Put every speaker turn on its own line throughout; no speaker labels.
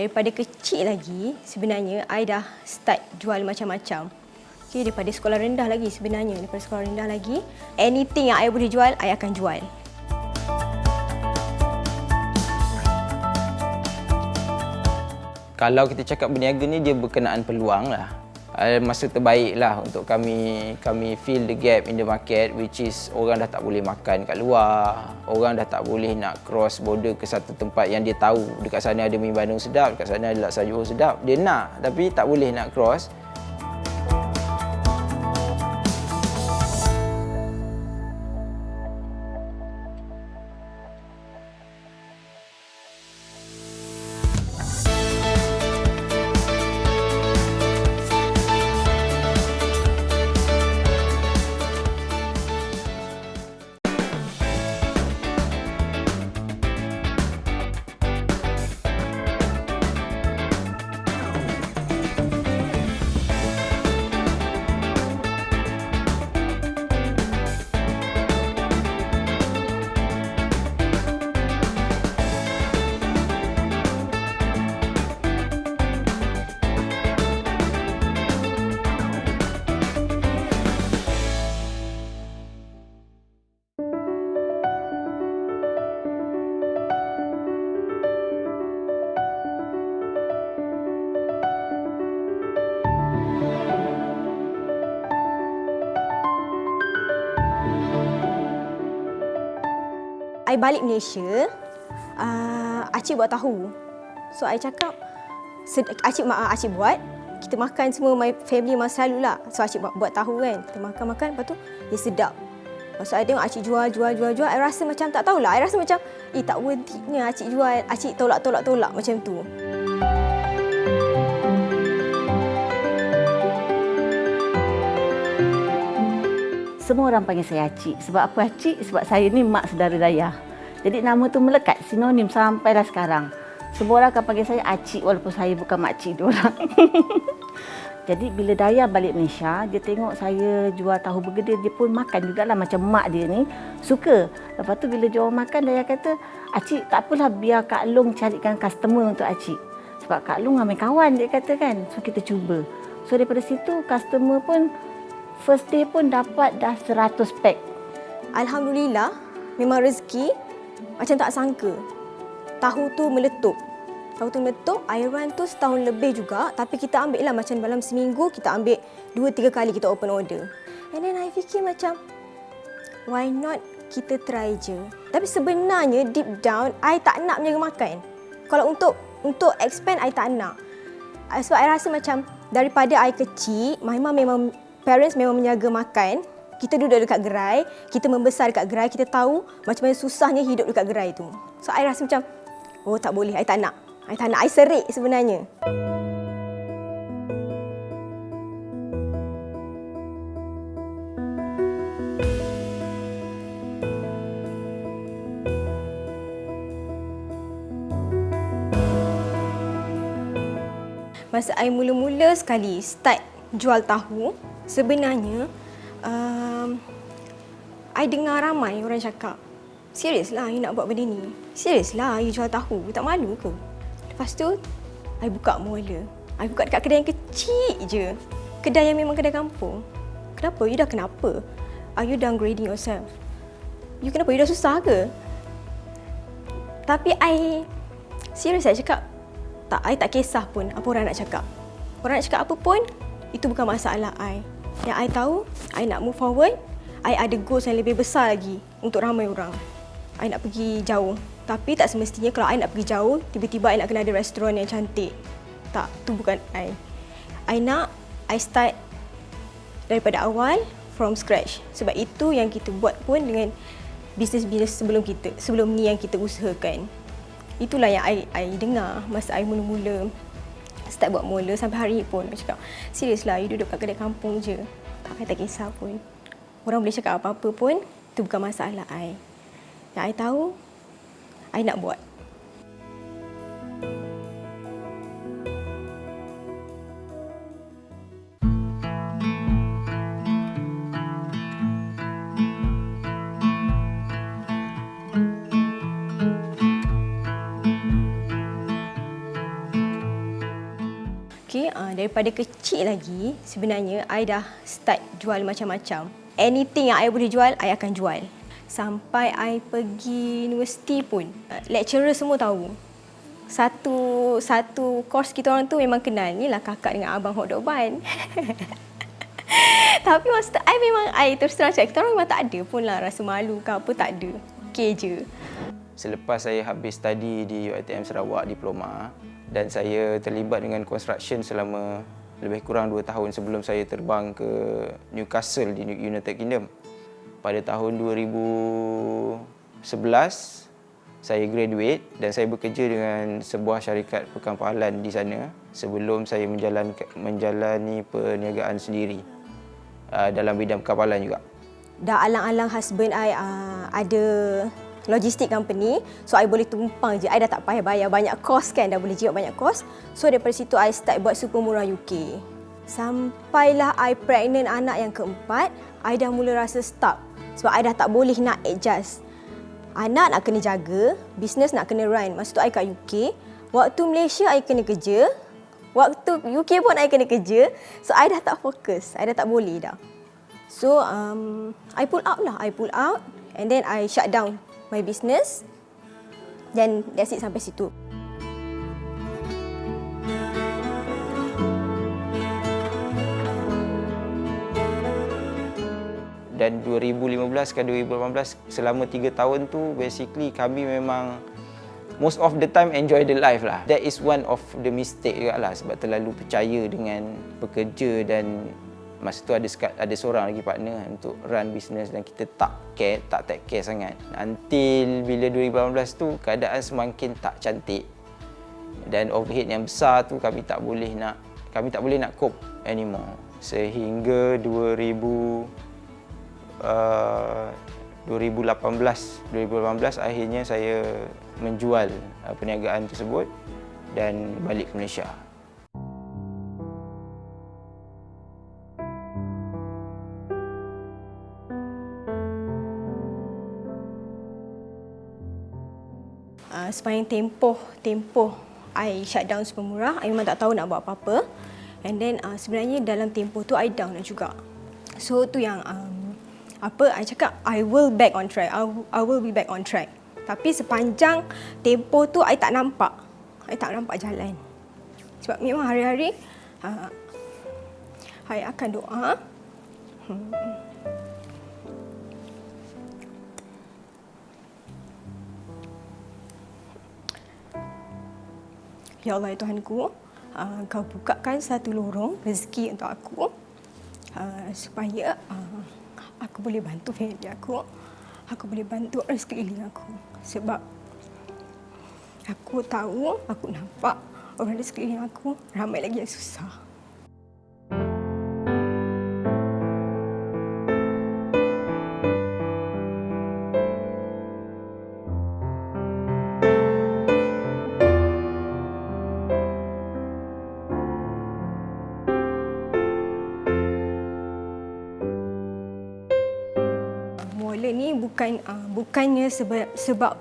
daripada kecil lagi sebenarnya I dah start jual macam-macam. Okay, daripada sekolah rendah lagi sebenarnya, daripada sekolah rendah lagi, anything yang I boleh jual, I akan jual.
Kalau kita cakap berniaga ni, dia berkenaan peluang lah. Masa terbaik lah untuk kami fill the gap in the market, which is orang dah tak boleh makan kat luar, orang dah tak boleh nak cross border ke satu tempat yang dia tahu dekat sana ada mi Bandung sedap, dekat sana ada laksa Johor sedap. Dia nak tapi tak boleh nak cross.
I balik Malaysia, Acik buat tahu. So, I cakap, Acik buat, kita makan semua, my family memang selalu lah. So, Acik buat tahu kan, kita makan, lepas tu, dia sedap. Lepas tu, I tengok Acik jual, I rasa macam, tak tahulah, I rasa macam, tak worth-nya Acik jual, Acik tolak macam tu.
Semua orang panggil saya Acik. Sebab apa Acik? Sebab saya ni mak saudara dayah. Jadi nama tu melekat, sinonim sampailah sekarang. Semua orang akan panggil saya Acik walaupun saya bukan makcik diorang. Jadi bila Dayah balik Malaysia, dia tengok saya jual tahu bergedil, dia pun makan jugalah macam mak dia ni. Suka. Lepas tu bila jual makan, Dayah kata, Acik tak apalah biar Kak Long carikan customer untuk Acik. Sebab Kak Long ramai kawan dia kata kan. So kita cuba. So daripada situ customer pun first day pun dapat dah 100 pack.
Alhamdulillah, memang rezeki macam tak sangka. Tahu tu meletup. I run tu setahun lebih juga, tapi kita ambil lah macam dalam seminggu kita ambil 2-3 kali kita open order. And then I fikir macam, why not kita try je. Tapi sebenarnya deep down, I tak nak menjaga makan. Kalau untuk expand, I tak nak. Sebab I rasa macam daripada I kecil, my mum parents memang menjaga makan. Kita duduk dekat gerai, kita membesar dekat gerai, kita tahu macam mana susahnya hidup dekat gerai tu. So, I rasa macam, oh tak boleh, I tak nak. I serik sebenarnya. Masa I mula-mula sekali start jual tahu, sebenarnya I dengar ramai orang cakap, serius lah you nak buat benda ni? Serius lah you jual tahu? You tak malu ke? Lepas tu, I buka mula. I buka dekat kedai yang kecil je. Kedai yang memang kedai kampung. Kenapa? You dah kenapa? Are you downgrading yourself? You kenapa? You dah susah ke? Tapi I serius saya cakap, tak, I tak kisah pun apa orang nak cakap. Orang nak cakap apa pun, itu bukan masalah I. Yang I tahu, I nak move forward. I ada goals yang lebih besar lagi untuk ramai orang. I nak pergi jauh. Tapi tak semestinya kalau I nak pergi jauh, tiba-tiba I nak kena ada restoran yang cantik. Tak, tu bukan I. I start daripada awal, from scratch. Sebab itu yang kita buat pun dengan bisnes-bisnes sebelum ni yang kita usahakan. Itulah yang I dengar masa I mula-mula start buat mula sampai hari ni pun. I cakap, serius lah, you duduk kat kedai kampung je. I tak kisah pun. Orang boleh cakap apa-apa pun, itu bukan masalah I. Yang I tahu, I nak buat. daripada kecil lagi sebenarnya I dah start jual macam-macam. Anything yang I boleh jual, I akan jual. Sampai I pergi universiti pun, lecturer semua tahu. Satu course kita orang tu memang kenal. Ni lah kakak dengan abang hotdog bun. Tapi masa tu I terus terang cakap, kita orang memang tak ada pun lah rasa malu ke apa, tak ada. Okey je.
Selepas saya habis study di UiTM Sarawak diploma dan saya terlibat dengan construction selama lebih kurang 2 tahun sebelum saya terbang ke Newcastle di United Kingdom. Pada tahun 2011 saya graduate dan saya bekerja dengan sebuah syarikat perkapalan di sana sebelum saya menjalani perniagaan sendiri dalam bidang perkapalan juga.
Dah alang-alang husband I ada logistik company, so I boleh tumpang je. I dah tak payah bayar banyak kos kan, dah boleh jiwat banyak kos. So daripada situ I start buat super murah UK. Sampailah I pregnant anak yang keempat, I dah mula rasa stuck sebab I dah tak boleh nak adjust. Anak nak kena jaga, bisnes nak kena run. Masa tu I kat UK, waktu Malaysia I kena kerja, waktu UK pun I kena kerja. So I dah tak fokus, I dah tak boleh dah. So I pull out and then I shut down my business. Then that's it sampai situ.
Dan 2015 ke 2018, selama 3 tahun tu basically kami memang most of the time enjoy the life lah. That is one of the mistake juga lah sebab terlalu percaya dengan pekerja dan masa tu ada seorang lagi partner untuk run business dan kita tak take care sangat. Until bila 2018 tu keadaan semakin tak cantik dan overhead yang besar tu kami tak boleh nak cope anymore. Sehingga 2018 akhirnya saya menjual perniagaan tersebut dan balik ke Malaysia.
Sepanjang tempoh I shut down super murah, I memang tak tahu nak buat apa-apa. And then sebenarnya dalam tempoh tu I down juga. So tu yang I cakap I will back on track. I will be back on track. Tapi sepanjang tempoh tu I tak nampak jalan. Sebab memang hari-hari I akan doa. Ya Allah, ya Tuhanku, Kau bukakan satu lorong rezeki untuk aku supaya aku boleh bantu family aku boleh bantu orang sekeliling aku. Sebab aku tahu, aku nampak orang di sekeliling aku ramai lagi yang susah.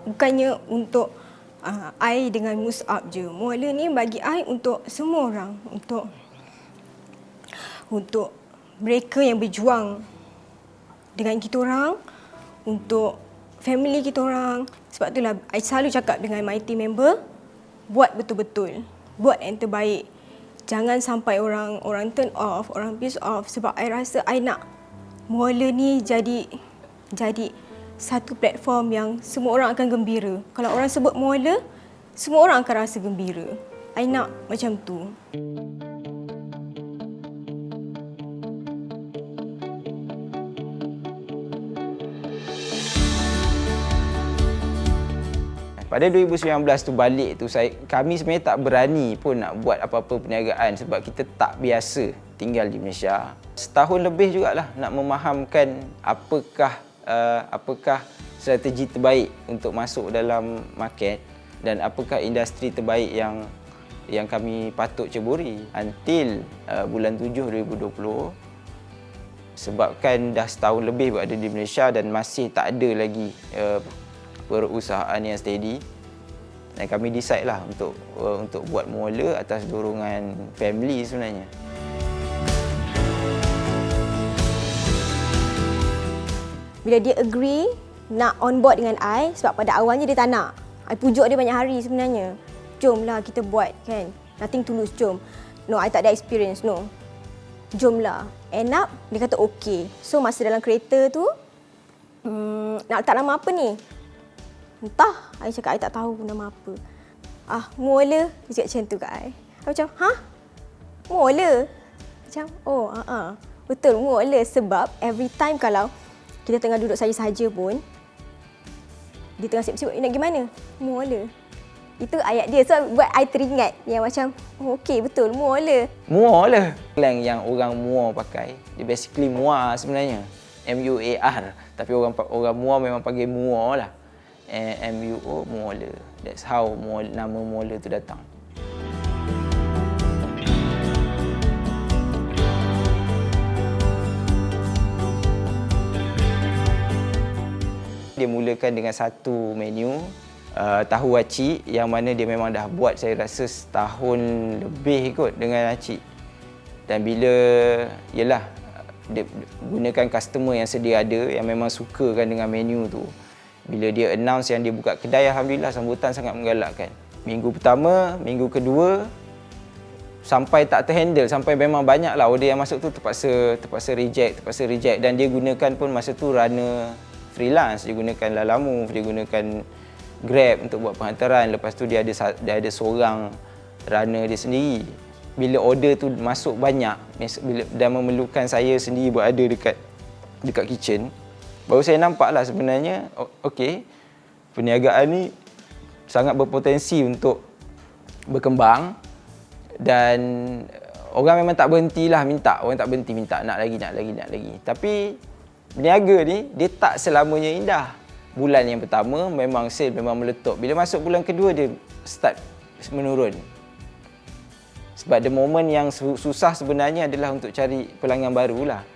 Bukannya untuk I dengan Mus'ab je. Muala ni bagi I untuk semua orang, untuk mereka yang berjuang dengan kita orang, untuk family kita orang. Sebab itulah I selalu cakap dengan my team member, buat betul-betul, buat yang terbaik. Jangan sampai orang turn off, orang piss off. Sebab I rasa I nak Muala ni jadi satu platform yang semua orang akan gembira. Kalau orang sebut Muala, semua orang akan rasa gembira. I nak macam tu.
Pada 2019 tu balik tu kami sebenarnya tak berani pun nak buat apa-apa perniagaan sebab kita tak biasa tinggal di Malaysia. Setahun lebih jugalah nak memahamkan apakah strategi terbaik untuk masuk dalam market dan apakah industri terbaik yang kami patut ceburi. Until bulan 7 2020, sebabkan dah setahun lebih berada di Malaysia dan masih tak ada lagi perusahaan yang steady, Dan kami decide lah untuk buat Muola atas dorongan family sebenarnya.
Bila dia agree nak on board dengan I, sebab pada awalnya dia tak nak. I pujuk dia banyak hari sebenarnya. Jomlah kita buat kan. Nothing to lose, jom. No, I tak ada experience, no. Jomlah. End up, dia kata okay. So masa dalam kereta tu, nak letak nama apa ni? Entah. I cakap, I tak tahu nama apa. Muola. Dia cakap macam tu kat I. I macam, Muola? Macam, betul, Muola. Sebab every time kalau kita tengah duduk saja-saja pun, dia tengah siap-siap, nak pergi mana? Muola. Itu ayat dia. So, buat I teringat yang macam, okey, betul, Muola.
Muola. Slang yang orang Muar pakai, dia basically Muar sebenarnya. M-U-A-R. Tapi orang Muar memang panggil Muar lah. M-U-O, Muola. That's how nama Muola tu datang. Dia mulakan dengan satu menu, tahu acik, yang mana dia memang dah buat saya rasa setahun lebih kot dengan acik. Dan bila, yelah, dia gunakan customer yang sedia ada, yang memang suka kan dengan menu tu. Bila dia announce yang dia buka kedai, alhamdulillah sambutan sangat menggalakkan. Minggu pertama, minggu kedua, sampai tak terhandle, sampai memang banyaklah order yang masuk tu terpaksa reject. Dan dia gunakan pun masa tu runner freelance, dia gunakan Lalamove, dia gunakan Grab untuk buat penghantaran. Lepas tu dia ada seorang runner dia sendiri. Bila order tu masuk banyak dan memerlukan saya sendiri berada dekat kitchen, baru saya nampaklah sebenarnya okey, perniagaan ni sangat berpotensi untuk berkembang. Dan orang memang tak berhentilah minta, nak lagi. Tapi berniaga ni dia tak selamanya indah. Bulan yang pertama memang sale memang meletup. Bila masuk bulan kedua dia start menurun. Sebab the moment yang susah sebenarnya adalah untuk cari pelanggan barulah.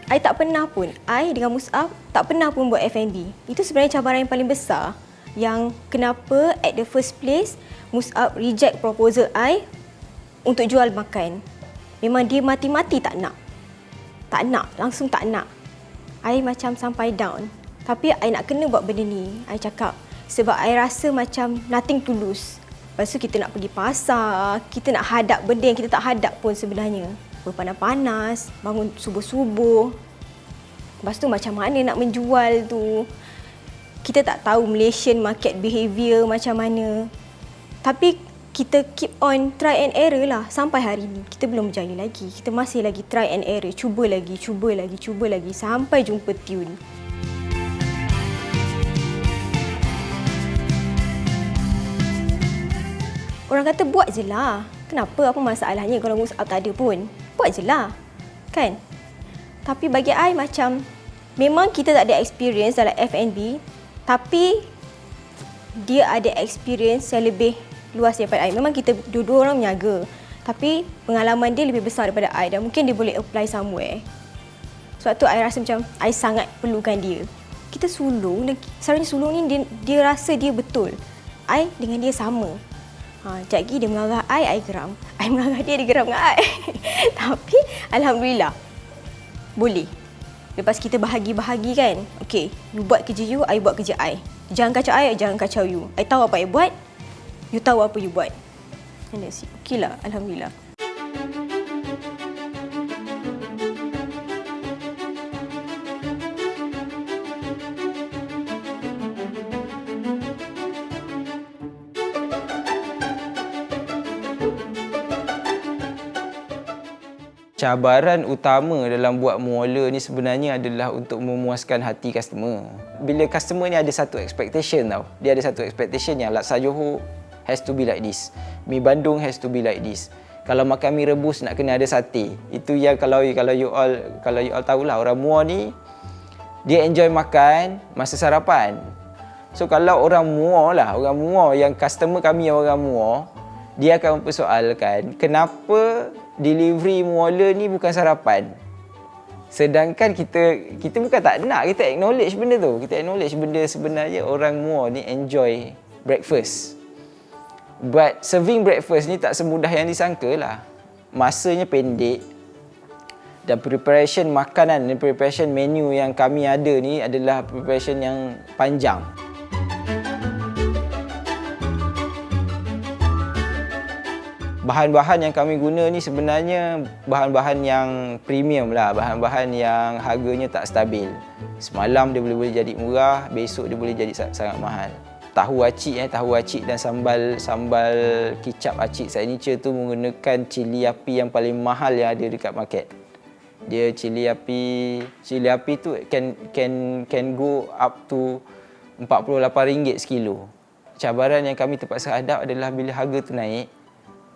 I tak pernah pun, I dengan Mus'ab tak pernah pun buat F&B. Itu sebenarnya cabaran yang paling besar. Yang kenapa at the first place Mus'ab reject proposal I untuk jual makan. Memang dia mati-mati tak nak. Langsung tak nak. I macam sampai down. Tapi I nak kena buat benda ni. I cakap sebab I rasa macam nothing to lose. Lepas tu kita nak pergi pasar, kita nak hadap benda yang kita tak hadap pun sebenarnya. Berpanas-panas, bangun subuh-subuh. Lepas tu macam mana nak menjual tu. Kita tak tahu Malaysian market behaviour macam mana. Tapi kita keep on try and error lah sampai hari ni. Kita belum berjaya lagi. Kita masih lagi try and error. Cuba lagi sampai jumpa tune. Orang kata buat je lah. Kenapa? Apa masalahnya kalau Mus'ab tak ada pun? Buat je lah. Kan? Tapi bagi I macam, memang kita tak ada experience dalam F&B, tapi dia ada experience yang lebih luas daripada I. Memang kita dua-dua orang menyaga, tapi pengalaman dia lebih besar daripada I dan mungkin dia boleh apply somewhere. Sebab tu I rasa macam I sangat perlukan dia. Kita sulung dan sebenarnya sulung ni dia rasa dia betul. I dengan dia sama. Sekejap lagi dia mengarah I geram. I mengarah dia geram dengan I. Tapi alhamdulillah boleh. Lepas kita bahagi-bahagi kan. Okay, you buat kerja you, I buat kerja I. Jangan kacau I, jangan kacau you. I tahu apa I buat, you tahu apa you buat. And that's it. Okay lah, alhamdulillah.
Cabaran utama dalam buat muala ni sebenarnya adalah untuk memuaskan hati customer. Bila customer ni ada satu expectation tau. Dia ada satu expectation yang laksa Johor has to be like this. Mi Bandung has to be like this. Kalau makan mi rebus nak kena ada sate. Itu yang kalau you all tahulah, orang Muar ni dia enjoy makan masa sarapan. So kalau orang Muar yang customer kami yang orang Muar, dia akan mempersoalkan kenapa delivery muala ni bukan sarapan. Sedangkan kita bukan tak nak, kita acknowledge benda tu. Kita acknowledge benda sebenarnya orang Muar ni enjoy breakfast. But serving breakfast ni tak semudah yang disangka lah. Masanya pendek. Dan preparation makanan dan preparation menu yang kami ada ni adalah preparation yang panjang. Bahan-bahan yang kami guna ni sebenarnya bahan-bahan yang premium lah. Bahan-bahan yang harganya tak stabil. Semalam dia boleh jadi murah, besok dia boleh jadi sangat mahal. Tahu acik dan sambal kicap acik signature tu menggunakan cili api yang paling mahal yang ada dekat market. Dia cili api tu can go up to RM48 sekilo. Cabaran yang kami terpaksa hadap adalah bila harga tu naik,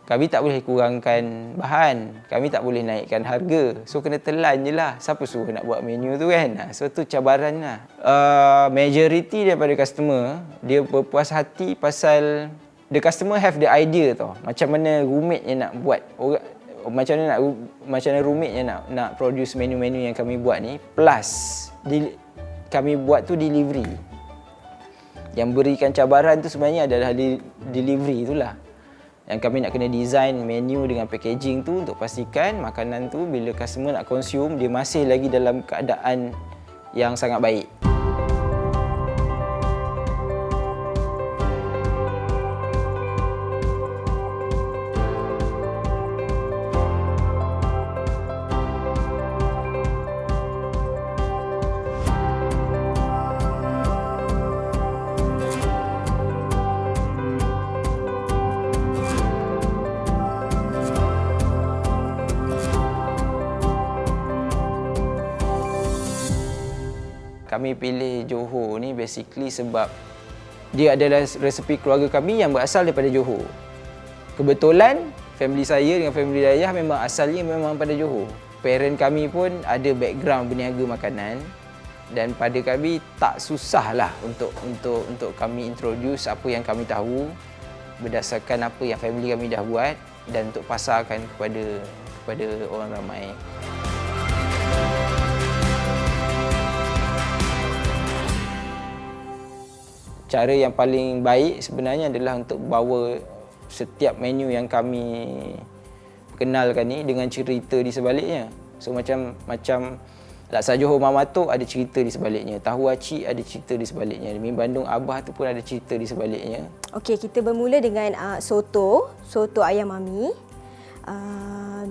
kami tak boleh kurangkan bahan, kami tak boleh naikkan harga. So kena telan je lah. Siapa suruh nak buat menu tu kan? So tu cabaran lah. Majority daripada customer, dia berpuas hati pasal the customer have the idea tau. Macam mana roommate-nya nak buat. Macam mana roommate-nya nak produce menu-menu yang kami buat ni. Plus, kami buat tu delivery. Yang berikan cabaran tu sebenarnya adalah delivery itulah. Yang kami nak kena design menu dengan packaging tu untuk pastikan makanan tu bila customer nak consume, dia masih lagi dalam keadaan yang sangat baik. Kami pilih Johor ni basically sebab dia adalah resepi keluarga kami yang berasal daripada Johor. Kebetulan family saya dengan family Dayah memang asalnya memang pada Johor. Parent kami pun ada background berniaga makanan dan pada kami tak susah lah untuk kami introduce apa yang kami tahu berdasarkan apa yang family kami dah buat dan untuk pasarkan kepada orang ramai. Cara yang paling baik sebenarnya adalah untuk bawa setiap menu yang kami kenalkan ni dengan cerita di sebaliknya. So macam laksa Johor Mama Tok ada cerita di sebaliknya. Tahu acik ada cerita di sebaliknya. Mi Bandung Abah tu pun ada cerita di sebaliknya.
Okey, kita bermula dengan soto ayam mami.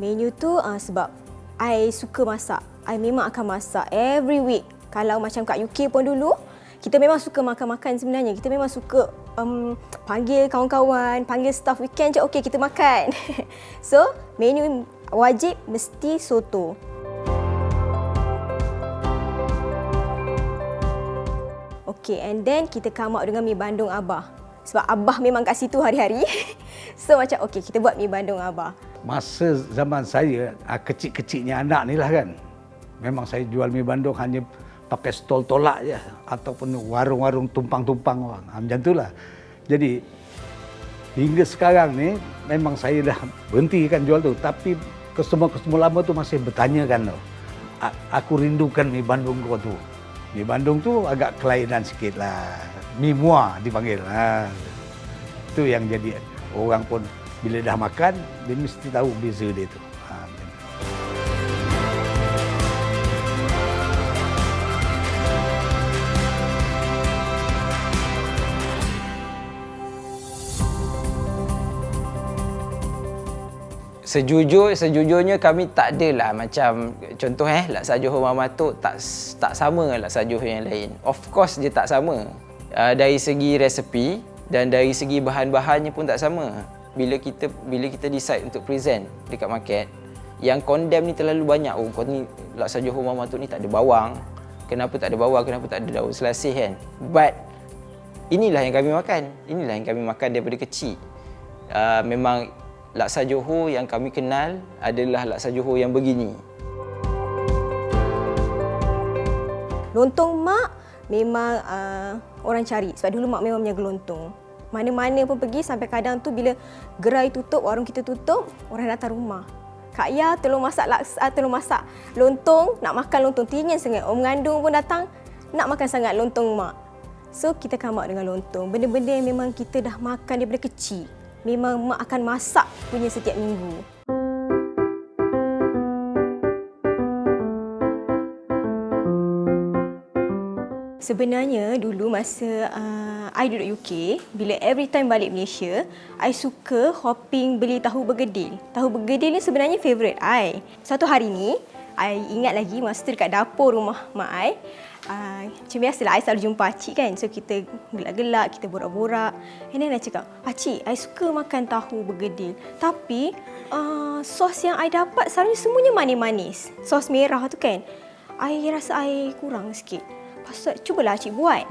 Menu tu sebab I suka masak. I memang akan masak every week. Kalau macam kat UK pun dulu, kita memang suka makan-makan sebenarnya. Kita memang suka panggil kawan-kawan, panggil staff weekend je, okey kita makan. So, menu wajib mesti soto. Okey, and then kita come out dengan mi Bandung Abah. Sebab Abah memang kat situ hari-hari. So, macam okey kita buat mi Bandung Abah.
Masa zaman saya, kecil-kecilnya anak ni lah kan. Memang saya jual mi Bandung hanya pakai stol tolak je ataupun warung-warung tumpang-tumpang orang. Macam itulah. Jadi hingga sekarang ni memang saya dah berhentikan jual tu, tapi customer lama tu masih bertanya kan tu. Aku rindukan mi Bandung kau tu. Mi Bandung tu agak kelainan sikit lah. Mi Muar dipanggil. Itu yang jadi orang pun bila dah makan dia mesti tahu beza dia tu.
Sejujurnya kami tak adalah macam contoh laksa Johor Mama Tok tak sama dengan laksa Johor yang lain. Of course dia tak sama. Dari segi resepi dan dari segi bahan-bahannya pun tak sama. Bila kita decide untuk present dekat market, Yang condemn ni terlalu banyak. Oh, kau ni laksa Johor Mama Tok ni tak ada bawang. Kenapa tak ada bawang? Kenapa tak ada daun selasih kan? But inilah yang kami makan. Inilah yang kami makan daripada kecil. Memang laksa Johor yang kami kenal adalah laksa Johor yang begini.
Lontong mak memang orang cari sebab dulu mak memang menjaga lontong. Mana-mana pun pergi sampai kadang tu bila gerai tutup, warung kita tutup, orang datang rumah. Kak Ya, tolong masak laksa, tolong masak lontong, nak makan lontong. Teringin sangat. Orang mengandung pun datang, nak makan sangat lontong mak. So, kita come out dengan lontong. Benda-benda yang memang kita dah makan daripada kecil. Memang mak akan masak punya setiap minggu. Sebenarnya dulu masa I duduk UK, bila every time balik Malaysia, I suka hopping beli tahu bergedil. Tahu bergedil ni sebenarnya favourite I. Satu hari ni, I ingat lagi masa tu dekat dapur rumah mak I. Macam biasalah, I selalu jumpa Acik kan. So kita gelak-gelak, kita borak-borak. And then I cakap, Acik, I suka makan tahu bergedil. Tapi sos yang I dapat selalunya semuanya manis-manis. Sos merah tu kan. I rasa I kurang sikit. Pasal cubalah Acik buat.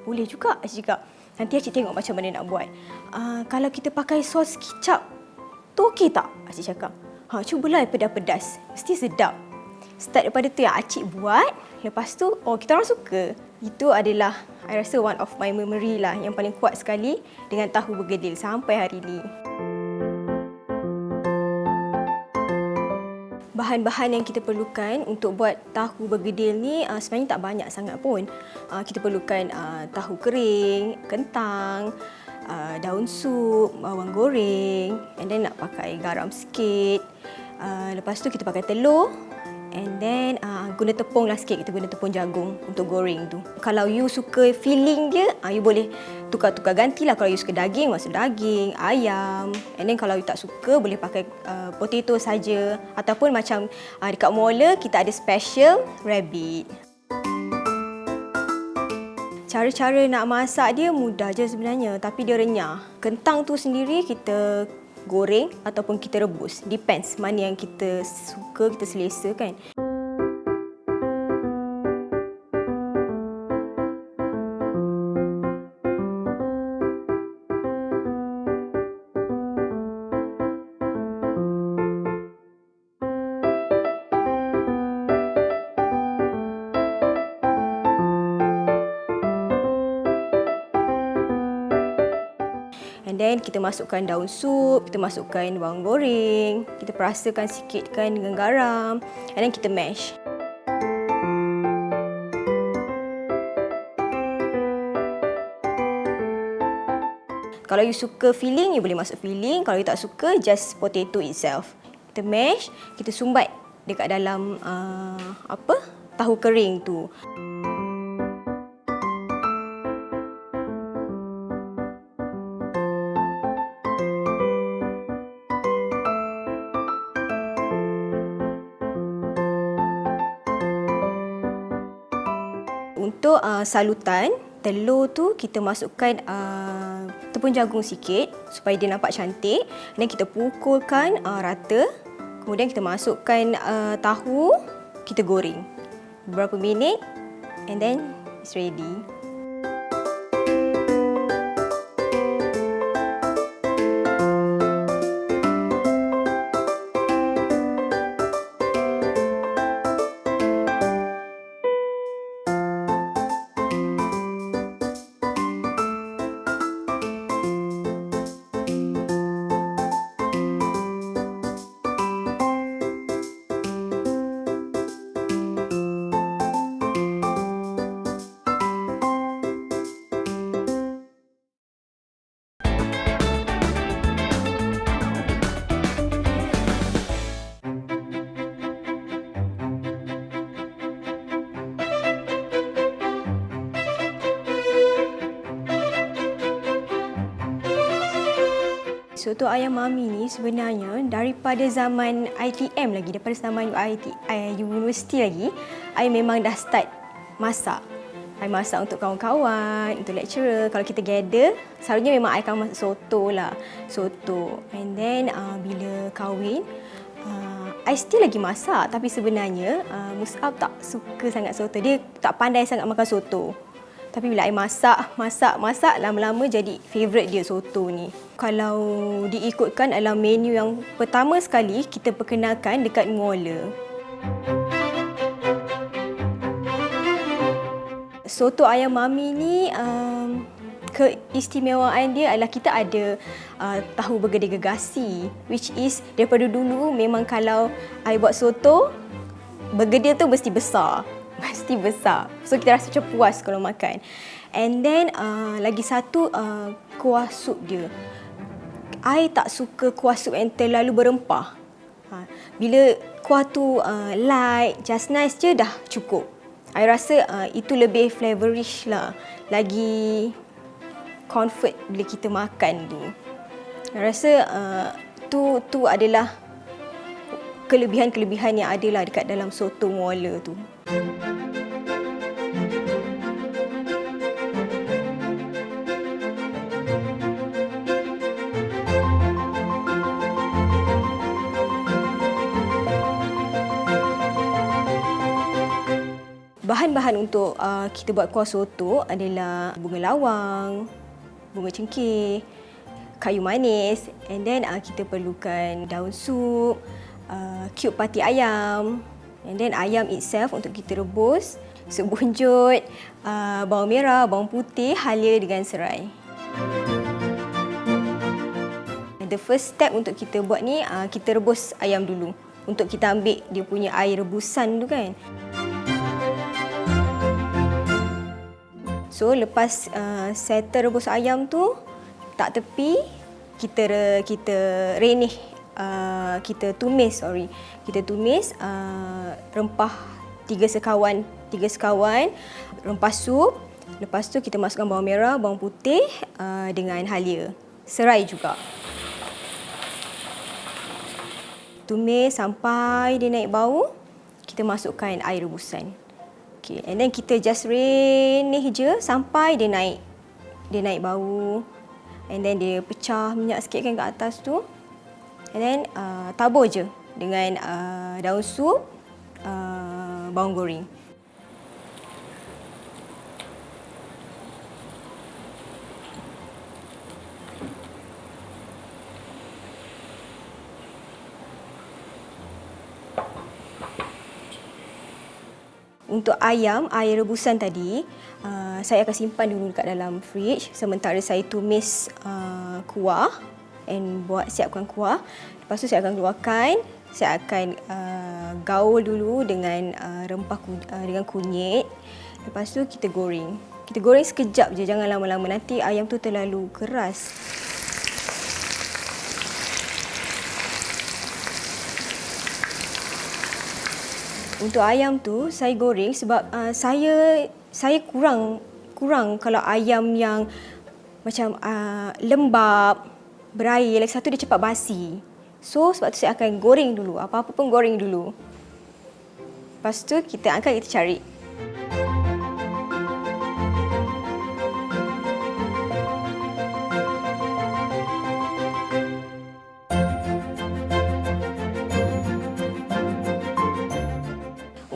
Boleh juga, Acik cakap. Nanti Acik tengok macam mana nak buat. Kalau kita pakai sos kicap, tu okey tak? Acik cakap. Cubalah pedas-pedas. Mesti sedap. Start daripada tu yang Acik buat. Lepas tu, kita orang suka. Itu adalah, I rasa one of my memory lah. Yang paling kuat sekali dengan tahu bergedil sampai hari ni. Bahan-bahan yang kita perlukan untuk buat tahu bergedil ni sebenarnya tak banyak sangat pun. Kita perlukan tahu kering, kentang, daun sup, bawang goreng, and then nak pakai garam sikit. Lepas tu kita pakai telur, and then guna tepung lah sikit. Kita guna tepung jagung untuk goreng tu. Kalau you suka filling dia, you boleh tukar-tukar gantilah. Kalau you suka daging, masuk daging, ayam. And then kalau you tak suka, boleh pakai potato saja. Ataupun macam dekat Mauler, kita ada special rabbit. Cara-cara nak masak dia mudah je sebenarnya, tapi dia renyah. Kentang tu sendiri kita goreng ataupun kita rebus. Depends mana yang kita suka, kita selesa kan. And then kita masukkan daun sup, kita masukkan bawang goreng, kita perasakan sikitkan dengan garam, and then kita mash. Kalau you suka filling, you boleh masuk filling. Kalau you tak suka, just potato itself. Kita mash, kita sumbat dekat dalam tahu kering tu. Untuk salutan, telur tu kita masukkan tepung jagung sikit supaya dia nampak cantik. Dan kita pukulkan rata. Kemudian kita masukkan tahu, kita goreng beberapa minit, and then it's ready. Soto ayam mami ni sebenarnya daripada zaman ITM lagi, daripada zaman universiti lagi, I memang dah start masak. I masak untuk kawan-kawan, untuk lecturer. Kalau kita gather, selalunya memang I akan masak soto lah. Soto. And then bila kahwin, I still lagi masak, tapi sebenarnya Mus'ab tak suka sangat soto. Dia tak pandai sangat makan soto. Tapi bila I masak, lama-lama jadi favourite dia soto ni. Kalau diikutkan dalam menu yang pertama sekali kita perkenalkan dekat Muala. Soto ayam mami ni keistimewaan dia adalah kita ada tahu bergedil gegasi, which is daripada dulu memang kalau I buat soto, bergedil tu mesti besar. Mesti besar. So kita rasa macam puas kalau makan. And then lagi satu kuah sup dia. I tak suka kuah sup yang terlalu berempah. Bila kuah tu light, just nice je dah cukup. I rasa itu lebih flavorish lah. Lagi comfort bila kita makan tu. I rasa tu adalah kelebihan-kelebihan yang ada lah dekat dalam soto Muala tu. Bahan-bahan untuk kita buat kuah soto adalah bunga lawang, bunga cengkeh, kayu manis, and then kita perlukan daun sup, cube pati ayam, and then ayam itself untuk kita rebus, sup bunjut, bawang merah, bawang putih, halia dengan serai. The first step untuk kita buat ni, kita rebus ayam dulu. Untuk kita ambil dia punya air rebusan tu kan. So lepas settle rebus ayam tu, tak tepi, kita renih, kita tumis rempah 3 sekawan rempah sup. Lepas tu kita masukkan bawang merah, bawang putih dengan halia, serai juga. Tumis sampai dia naik bau, kita masukkan air rebusan. Okay, and then kita just renih je sampai dia naik bau. And then dia pecah minyak sikit kan kat atas tu. And then tabur je dengan daun sup, bawang goreng. Untuk ayam, air rebusan tadi, saya akan simpan dulu dekat dalam fridge sementara saya tumis kuah and siapkan kuah. Lepas tu saya akan keluarkan, saya akan gaul dulu dengan rempah dengan kunyit. Lepas tu kita goreng. Kita goreng sekejap je, jangan lama-lama, nanti ayam tu terlalu keras. Untuk ayam tu saya goreng sebab saya kurang kalau ayam yang macam lembab, berair, lagi satu dia cepat basi. So sebab tu saya akan goreng dulu, apa-apa pun goreng dulu. Lepas tu kita angkat, kita cari.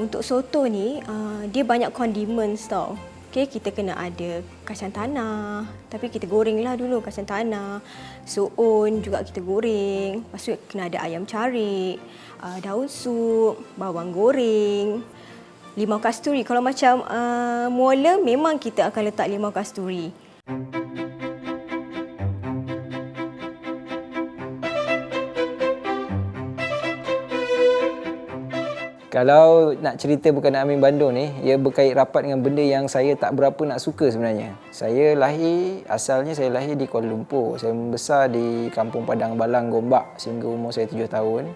Untuk soto ni, dia banyak condiments tau. Okay, kita kena ada kacang tanah, tapi kita gorenglah dulu kacang tanah. Soun juga kita goreng. Lepas tu kena ada ayam carik, daun sup, bawang goreng, limau kasturi. Kalau macam Muala, memang kita akan letak limau kasturi.
Kalau nak cerita berkenaan Amin Bandung ni, ia berkait rapat dengan benda yang saya tak berapa nak suka sebenarnya. Asalnya saya lahir di Kuala Lumpur. Saya membesar di Kampung Padang Balang, Gombak sehingga umur saya 7 tahun.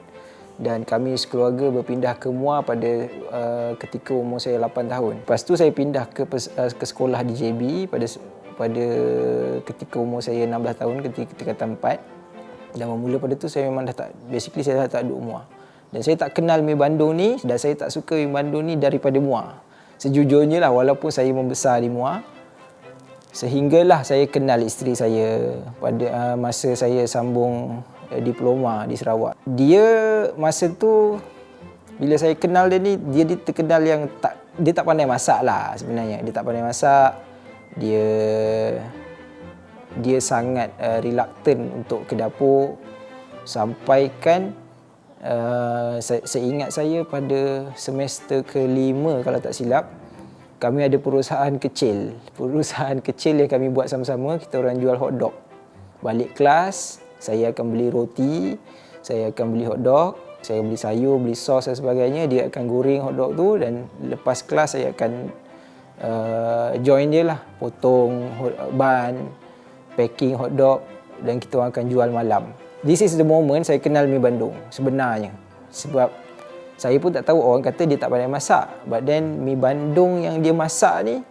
Dan kami sekeluarga berpindah ke Muar pada ketika umur saya 8 tahun. Lepas tu saya pindah ke sekolah di JB pada ketika umur saya 16 tahun, ketika tingkatan 4. Dan bermula pada tu saya memang saya dah tak duduk Muar. Dan saya tak kenal Mi Bandung ni dan saya tak suka Mi Bandung ni daripada Muar. Sejujurnya lah, walaupun saya membesar di Muar, sehinggalah saya kenal isteri saya pada masa saya sambung diploma di Sarawak. Dia masa tu bila saya kenal dia ni, dia terkenal yang dia tak pandai masak lah sebenarnya. Dia tak pandai masak. Dia sangat reluctant untuk ke dapur, sampaikan saya ingat saya pada semester ke-5 kalau tak silap, kami ada perusahaan kecil yang kami buat sama-sama. Kita orang jual hotdog. Balik kelas, saya akan beli roti, saya akan beli hotdog, saya beli sayur, beli sos dan sebagainya. Dia akan goreng hotdog tu, dan lepas kelas saya akan join dia lah, potong ban, packing hotdog, dan kita orang akan jual malam. This is the moment saya kenal mi Bandung sebenarnya. Sebab saya pun tak tahu, orang kata dia tak pandai masak. But then mi Bandung yang dia masak ni,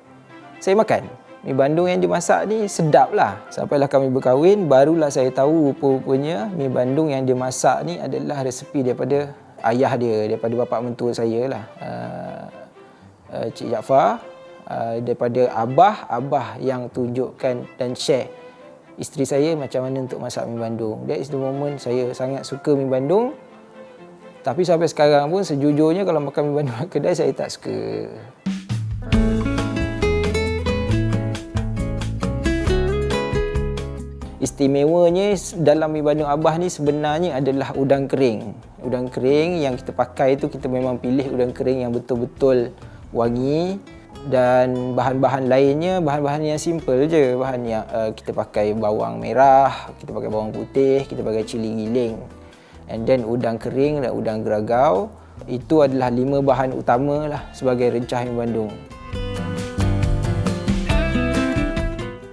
saya makan. Mi Bandung yang dia masak ni sedap lah. Sampailah kami berkahwin, barulah saya tahu rupa-rupanya mi Bandung yang dia masak ni adalah resepi daripada ayah dia, daripada bapa mentua saya lah, Cik Jaafar, daripada abah yang tunjukkan dan share isteri saya macam mana untuk masak mi Bandung. That is the moment saya sangat suka mi Bandung. Tapi sampai sekarang pun sejujurnya kalau makan mi Bandung kedai saya tak suka. Istimewanya dalam mi Bandung Abah ni sebenarnya adalah udang kering. Udang kering yang kita pakai tu, kita memang pilih udang kering yang betul-betul wangi. Dan bahan-bahan lainnya, bahan-bahan yang simple je. Bahan yang kita pakai bawang merah, kita pakai bawang putih, kita pakai cili giling. And then udang kering dan udang geragau. Itu adalah 5 bahan utama lah sebagai rencah mi Bandung.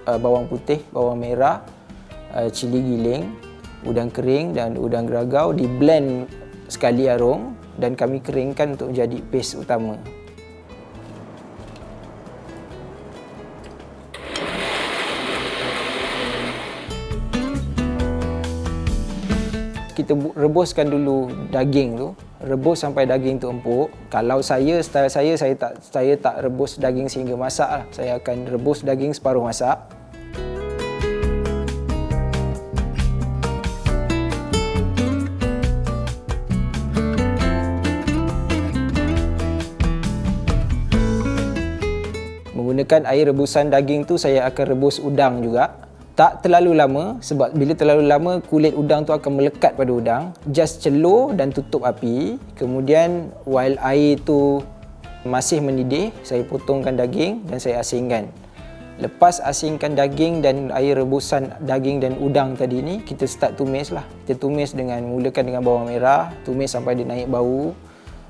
Bawang putih, bawang merah, cili giling, udang kering dan udang geragau di blend sekali arung dan kami keringkan untuk jadi paste utama. Kita rebuskan dulu daging tu, rebus sampai daging tu empuk. Kalau style saya tak rebus daging sehingga masak lah. Saya akan rebus daging separuh masak. Menggunakan air rebusan daging tu, saya akan rebus udang juga. Tak terlalu lama, sebab bila terlalu lama kulit udang tu akan melekat pada udang. Just celur dan tutup api. Kemudian while air tu masih mendidih, saya potongkan daging dan saya asingkan. Lepas asingkan daging dan air rebusan daging dan udang tadi ni, kita start tumis lah. Kita tumis mulakan dengan bawang merah, tumis sampai dia naik bau.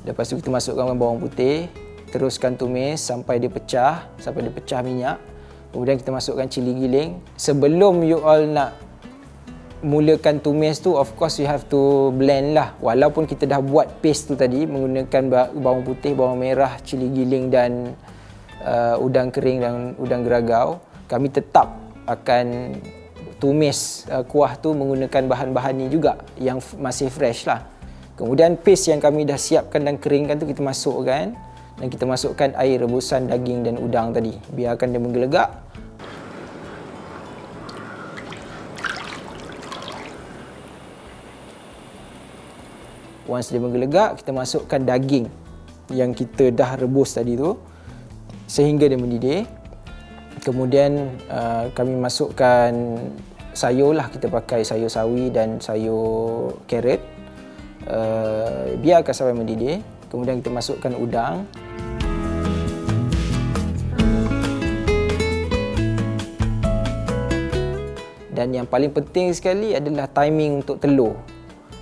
Lepas tu kita masukkan bawang putih, teruskan tumis sampai dia pecah minyak. Kemudian kita masukkan cili giling. Sebelum you all nak mulakan tumis tu, of course you have to blend lah. Walaupun kita dah buat paste tu tadi menggunakan bawang putih, bawang merah, cili giling dan udang kering dan udang geragau, kami tetap akan tumis kuah tu menggunakan bahan-bahan ni juga yang masih fresh lah. Kemudian paste yang kami dah siapkan dan keringkan tu kita masukkan. Dan kita masukkan air rebusan daging dan udang tadi. Biarkan dia menggelegak. Once dia menggelegak, kita masukkan daging yang kita dah rebus tadi tu sehingga dia mendidih. Kemudian kami masukkan sayur lah. Kita pakai sayur sawi dan sayur carrot. Biarkan sampai mendidih. Kemudian kita masukkan udang. Dan yang paling penting sekali adalah timing untuk telur.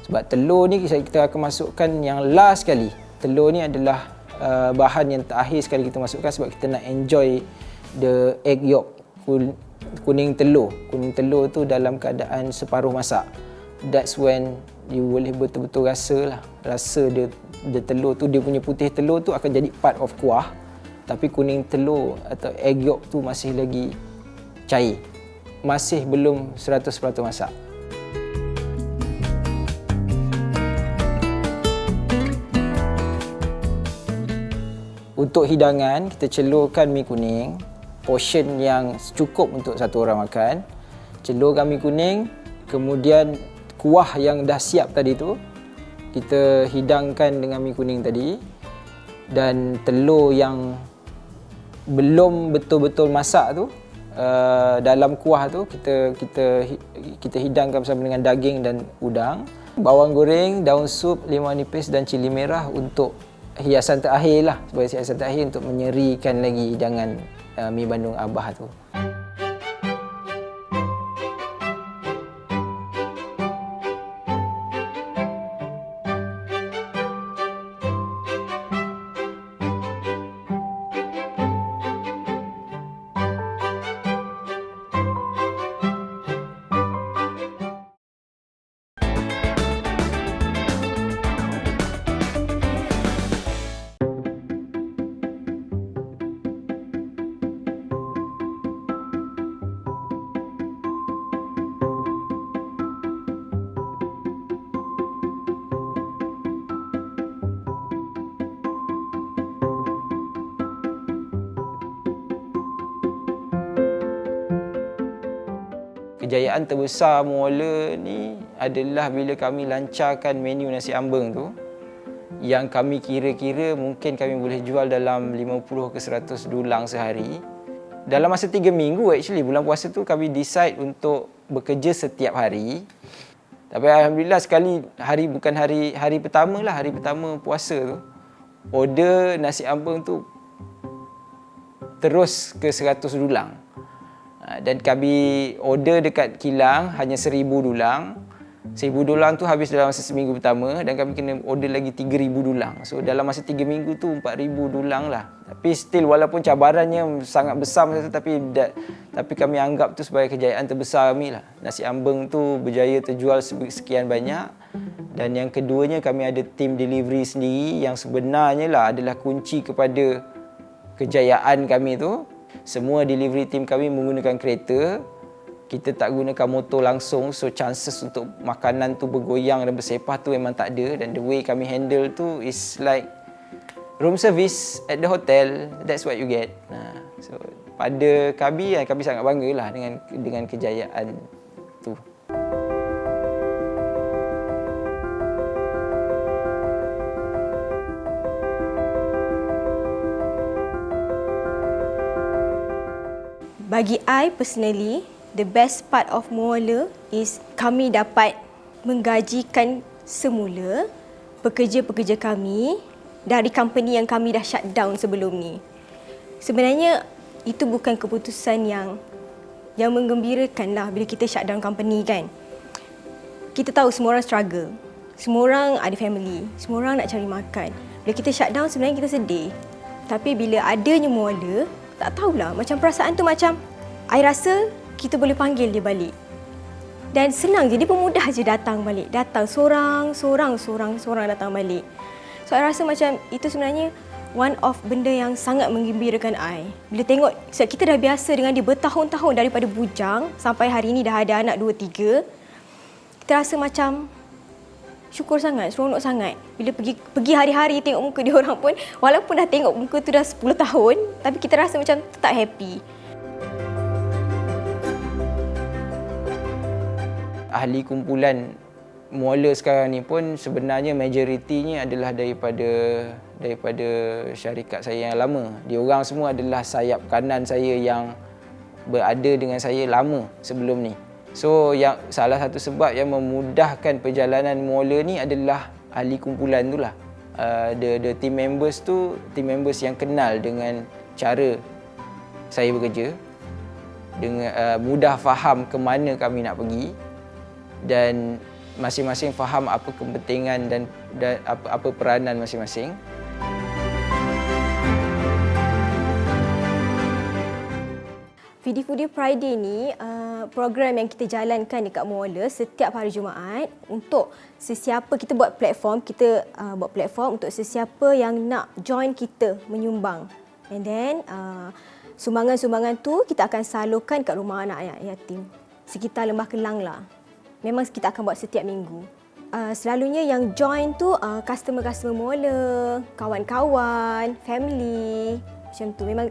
Sebab telur ni kita akan masukkan yang last sekali. Telur ni adalah bahan yang terakhir sekali kita masukkan sebab kita nak enjoy the egg yolk, kuning telur. Kuning telur tu dalam keadaan separuh masak. That's when you boleh betul-betul rasa dia telur tu, dia punya putih telur tu akan jadi part of kuah. Tapi kuning telur atau egg yolk tu masih lagi cair. Masih belum 100% masak. Untuk hidangan, kita celurkan mi kuning, portion yang cukup untuk satu orang makan. Celurkan mi kuning, kemudian kuah yang dah siap tadi tu kita hidangkan dengan mi kuning tadi, dan telur yang belum betul-betul masak tu dalam kuah tu kita hidangkan bersama dengan daging dan udang, bawang goreng, daun sup, limau nipis dan cili merah untuk hiasan terakhir lah, sebagai hiasan terakhir untuk menyerikan lagi hidangan mi bandung Abah tu. Kejayaan terbesar Muala ni adalah bila kami lancarkan menu nasi ambeng tu, yang kami kira-kira mungkin kami boleh jual dalam 50 ke 100 dulang sehari. Dalam masa 3 minggu actually, bulan puasa tu kami decide untuk bekerja setiap hari. Tapi alhamdulillah sekali bukan hari pertama lah, hari pertama puasa tu, order nasi ambeng tu terus ke 100 dulang. Dan kami order dekat kilang hanya 1,000 dulang. 1,000 dulang tu habis dalam masa seminggu pertama, dan kami kena order lagi 3,000 dulang. So dalam masa 3 minggu tu 4,000 dulang lah. Tapi still walaupun cabarannya sangat besar masa tu, tapi kami anggap tu sebagai kejayaan terbesar kami lah. Nasi ambeng tu berjaya terjual sekian banyak. Dan yang keduanya, kami ada tim delivery sendiri yang sebenarnya lah adalah kunci kepada kejayaan kami tu. Semua delivery team kami menggunakan kereta. Kita tak gunakan motor langsung, so chances untuk makanan tu bergoyang dan bersepah tu memang tak ada. Dan the way kami handle tu is like room service at the hotel. That's what you get. So pada kami sangat bangga lah dengan kejayaan tu.
Bagi I personally, the best part of Muala is kami dapat menggajikan semula pekerja-pekerja kami dari company yang kami dah shut down sebelum ni. Sebenarnya itu bukan keputusan yang menggembirakan lah bila kita shut down company kan. Kita tahu semua orang struggle. Semua orang ada family. Semua orang nak cari makan. Bila kita shut down sebenarnya kita sedih. Tapi bila adanya Muala, tak tahulah, macam perasaan tu macam I rasa kita boleh panggil dia balik. Dan senang je, dia pemudah je datang balik. Datang seorang datang balik. So I rasa macam itu sebenarnya one of benda yang sangat menggembirakan I. Bila tengok, sebab kita dah biasa dengan dia bertahun-tahun daripada bujang sampai hari ni dah ada anak 2-3. Kita rasa macam syukur sangat, seronok sangat. Bila pergi hari-hari tengok muka dia orang pun, walaupun dah tengok muka tu dah 10 tahun, tapi kita rasa macam tetap happy.
Ahli kumpulan Muala sekarang ni pun sebenarnya majoritinya adalah daripada syarikat saya yang lama. Diorang semua adalah sayap kanan saya yang berada dengan saya lama sebelum ni. So yang salah satu sebab yang memudahkan perjalanan Muala ni adalah ahli kumpulan tu lah. The team members tu, team members yang kenal dengan cara saya bekerja, dengan mudah faham ke mana kami nak pergi, dan masing-masing faham apa kepentingan dan apa peranan masing-masing.
Foodie Friday ni program yang kita jalankan dekat Muala setiap hari Jumaat untuk sesiapa, kita buat platform untuk sesiapa yang nak join kita menyumbang. And then sumbangan-sumbangan tu kita akan salurkan kat rumah anak yatim sekitar Lembah Kelang lah. Memang kita akan buat setiap minggu. Selalunya yang join tu customer-customer Muala, kawan-kawan, family, macam tu. Memang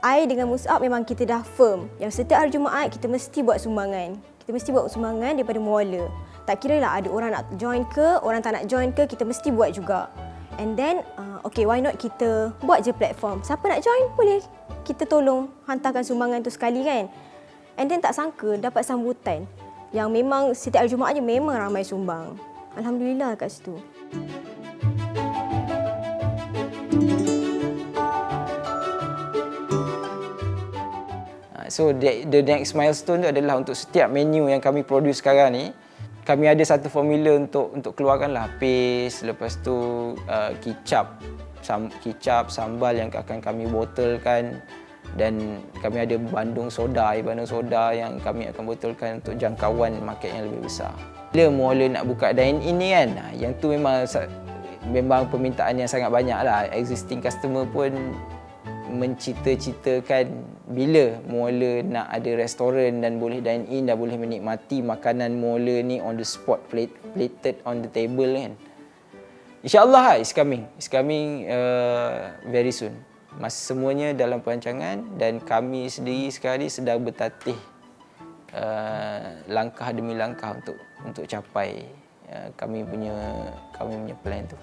I dengan Mus'ab memang kita dah firm yang setiap hari Jumaat kita mesti buat sumbangan. Kita mesti buat sumbangan daripada Muala. Tak kira lah ada orang nak join ke, orang tak nak join ke, kita mesti buat juga. And then, okay, why not kita buat je platform. Siapa nak join, boleh kita tolong hantarkan sumbangan tu sekali kan. And then tak sangka dapat sambutan yang memang setiap hari Jumaat je memang ramai sumbang. Alhamdulillah kat situ.
So the next milestone tu adalah untuk setiap menu yang kami produce sekarang ni, kami ada satu formula untuk keluarkan lah paste, lepas tu kicap, sambal yang akan kami botolkan, dan kami ada bandung soda yang kami akan botolkan untuk jangkauan market yang lebih besar. Bila mula nak buka dine-in ni kan, yang tu memang permintaan yang sangat banyak lah. Existing customer pun mencita-citakan bila mula nak ada restoran dan boleh dine in dan boleh menikmati makanan mula ni on the spot, plated on the table kan. InsyaAllah it's coming very soon. Semuanya dalam perancangan dan kami sendiri sekarang ni sedang bertatih langkah demi langkah untuk capai kami punya plan tu.